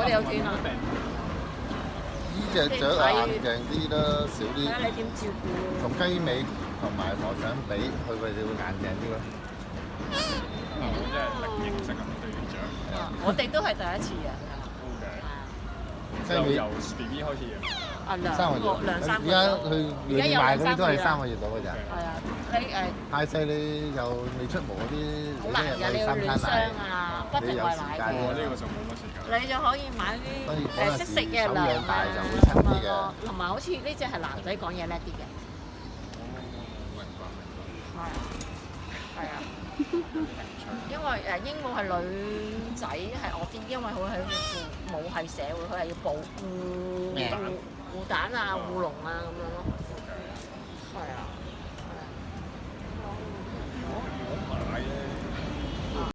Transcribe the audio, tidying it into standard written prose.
我哋有斷啊。呢隻雀硬淨啲啦，少啲。睇下你點照顧。同雞尾同埋鵝腸比，佢哋會硬淨啲咯。即係零認識咁對雀。我哋都係第一次養㗎。雞尾由 BB 開始養。啊兩3個月，兩三個而家去你賣嗰啲都係3個月到㗎咋。係啊，你太細你又未出毛嗰啲，好難㗎，你要暖箱啊，不停餵奶嘅。呢個就冇乜時間。你就可以買啲識食嘅糧大就會咁樣咯，同埋好似呢只係男仔講嘢叻啲嘅。明白。係啊，因為鸚鵡係女仔係惡啲，因為佢係父母係社會，佢係要保護蛋啊、護籠啊咁樣咯。